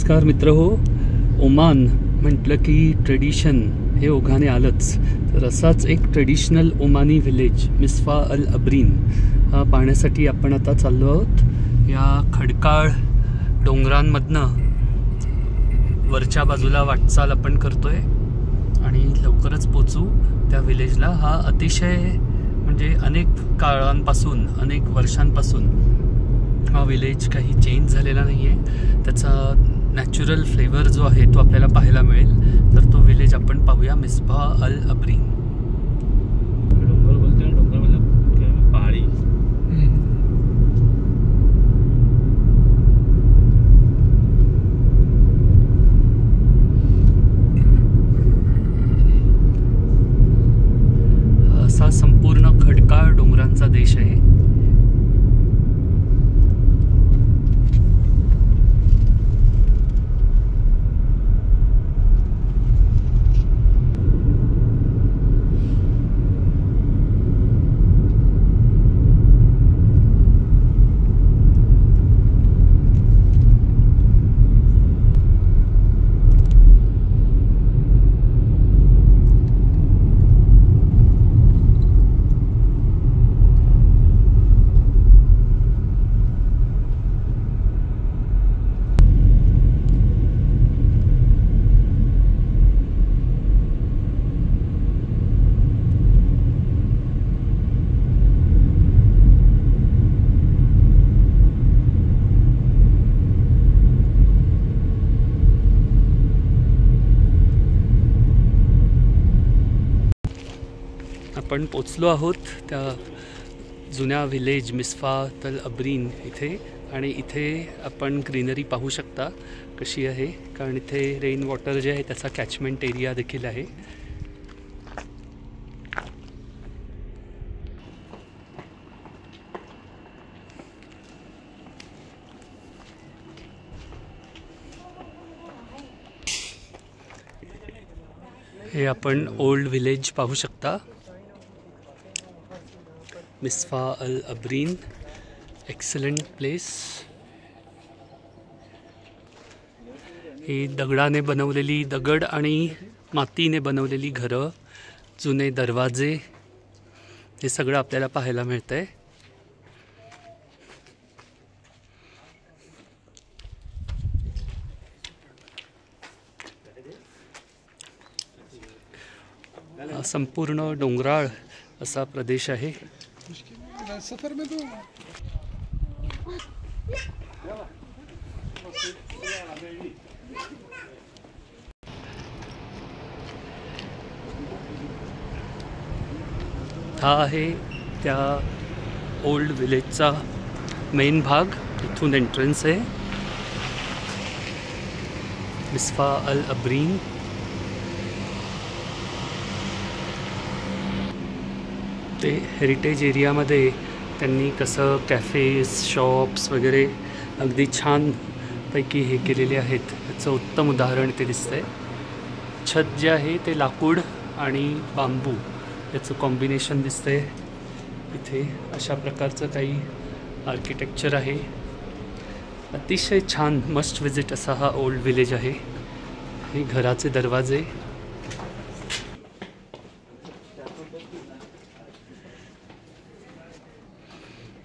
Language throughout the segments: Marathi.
नमस्कार मित्रहो. ओमान म्हटलं की ट्रेडिशन हे ओघाने आलंच. तर असाच एक ट्रेडिशनल ओमानी व्हिलेज मिस्फा अल अब्रीन हा पाहण्यासाठी आपण आता चाललो आहोत. या खडकाळ डोंगरांमधनं वरच्या बाजूला वाटचाल आपण करतोय आणि लवकरच पोचू त्या व्हिलेजला. हा अतिशय म्हणजे अनेक काळांपासून अनेक वर्षांपासून हा विलेज काही चेंज झालेला नाही आहे. त्याचा नॅचरल फ्लेवर जो आहे तो आपल्याला पाहायला मिळेल. तर तो विलेज आपण पाहूया, मिस्फा अल अब्रीन. डोंगर बोलते हैं, डोंगर मतलब पहाड़ी. असा संपूर्ण खडकाळ डोंगरांचा देश आहे. आपण पोचलो आहोत त्या जुन्या व्हिलेज मिस्फा अल अब्रीन इथे. आणि इथे आपण ग्रीनरी पाहू शकता कशी आहे, कारण इथे रेन वॉटर जे आहे त्याचा कॅचमेंट एरिया देखील आहे. हे आपण ओल्ड व्हिलेज पाहू शकता, मिस्फा अल अब्रीन. Excellent place. ही दगडाने बनवलेली, दगड आणि मातीने बनवलेली घरं, जुने दरवाजे, हे सगळं आपल्याला पाहायला मिळतंय. संपूर्ण डोंगराळ असा प्रदेश आहे. हा आहे त्या ओल्ड विलेजचा मेन भाग. इथून एंट्रन्स आहे मिस्फा अल अब्रीन. ते हेरिटेज एरियामध्ये त्यांनी कसं कॅफेज, शॉप्स वगैरे अगदी छानपैकी हे केलेले आहेत याचं उत्तम उदाहरण ते दिसतंय. छत जे आहे ते लाकूड आणि बांबू याचं कॉम्बिनेशन दिसतंय. इथे अशा प्रकारचं काही आर्किटेक्चर आहे. अतिशय छान, मस्ट विजिट असा हा ओल्ड विलेज आहे. हे घराचे दरवाजे.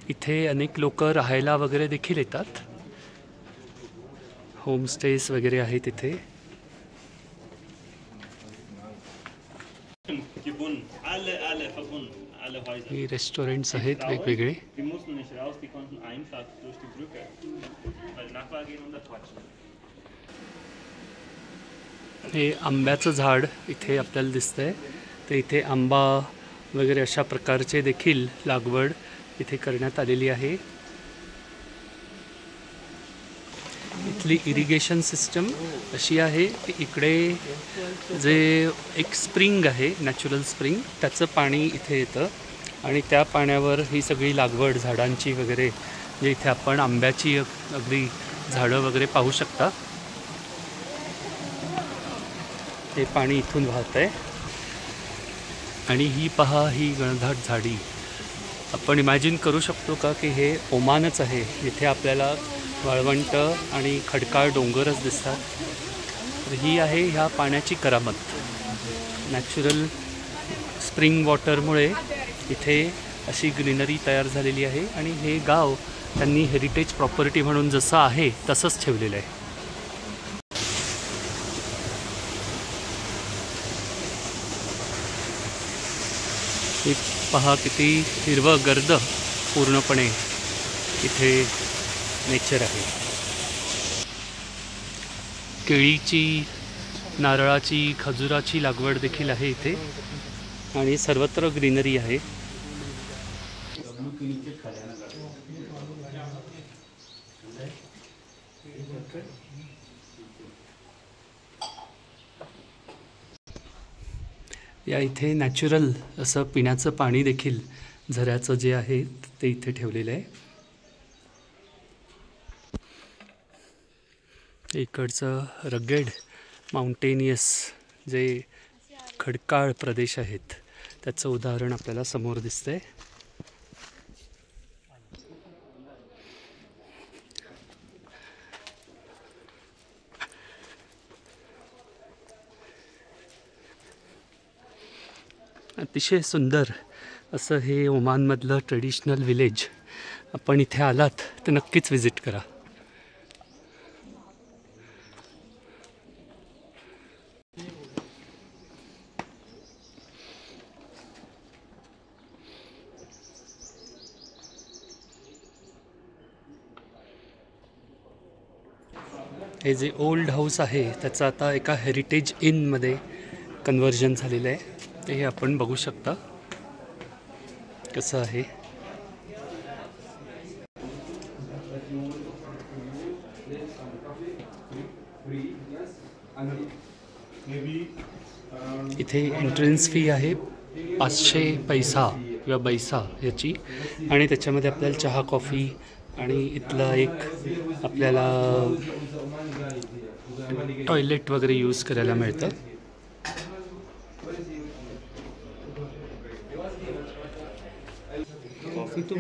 इथे अनेक लोक राहायला वगैरे देखील येतात. होमस्टेज वगैरे आहेत इथे. हे रेस्टॉरंट्स आहेत वेगवेगळे. हे आंब्याचं झाड इथे आपल्याला दिसतंय. तर इथे आंबा वगैरे अशा प्रकारचे देखील लागवड इथे करण्यात आलेली आहे. इथली इरिगेशन सिस्टम अशी आहे की इकडे जे एक स्प्रिंग आहे, नॅचरल स्प्रिंग, त्याचं पाणी इथे येतं आणि त्या पाण्यावर ही सगळी लागवड झाडांची वगैरे, जे इथे आपण आंब्याची अगदी झाडं वगैरे पाहू शकता, ते पाणी इथून वाहत आहे. आणि ही पहा, ही घनदाट झाडी. आपण इमॅजिन करू शकतो का की हे ओमानच आहे, जिथे आपल्याला वाळवंट आणि खडकाळ डोंगरच दिसतात. तर ही आहे ह्या पाण्याची करामत. नॅचरल स्प्रिंग वॉटरमुळे इथे अशी ग्रीनरी तयार झालेली आहे आणि हे गाव त्यांनी हेरिटेज प्रॉपर्टी म्हणून जसं आहे तसंच ठेवलेलं आहे. एक पहा किती हिरवं गर्द पूर्णपणे इथे नेचर आहे. केळीची, नारळाची, खजुराची लागवड देखील आहे इथे आणि सर्वत्र ग्रीनरी आहे. या इथे नॅचरल असं पिण्याचं पाणी देखील झऱ्याचं जे आहे ते इथे ठेवलेलं आहे. इकडचं रगेड माउंटेनियस जे खडकाळ प्रदेश आहेत त्याचं उदाहरण आपल्याला समोर दिसतंय. अतिशय सुंदर असं हे ओमानमधलं ट्रेडिशनल विलेज. आपण इथे आलात तर नक्कीच व्हिजिट करा. हे जे ओल्ड हाऊस आहे त्याचं आता एका हेरिटेज इनमध्ये कन्व्हर्जन झालेलं आहे. ते हे आपण बघू शकता कसं आहे. इथे एंट्रन्स फी आहे 500 पैसा किंवा बैसा याची आणि त्याच्यामध्ये आपल्याला चहा, कॉफी आणि इथला एक आपल्याला टॉयलेट वगैरे यूज करायला मिळतं.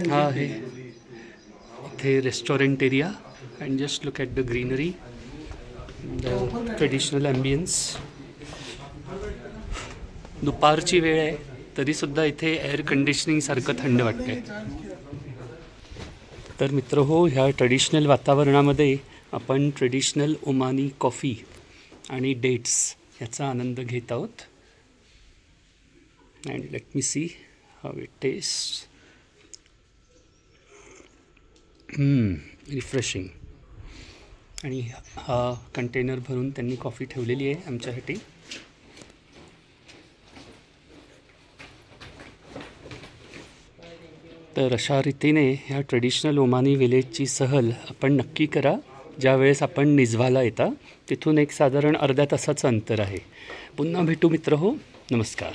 हा आहे इथे restaurant area and just look at the greenery, the traditional ambience. दुपारची वेळ आहे तरीसुद्धा इथे एअर कंडिशनिंगसारखं थंड वाटतंय. तर मित्र हो, ह्या ट्रेडिशनल वातावरणामध्ये आपण ट्रेडिशनल ओमानी कॉफी आणि डेट्स याचा आनंद घेत आहोत. And let me see how it taste. Refreshing. आणि हा कंटेनर भरून त्यांनी कॉफी ठेवलेली आहे आमच्यासाठी. तर अशा रीतीने ह्या ट्रेडिशनल ओमानी विलेजची सहल आपण नक्की करा ज्यावेळेस आपण निझवाला येता. तिथून एक साधारण अर्ध्या तासाचं अंतर आहे. पुन्हा भेटू मित्र हो. नमस्कार.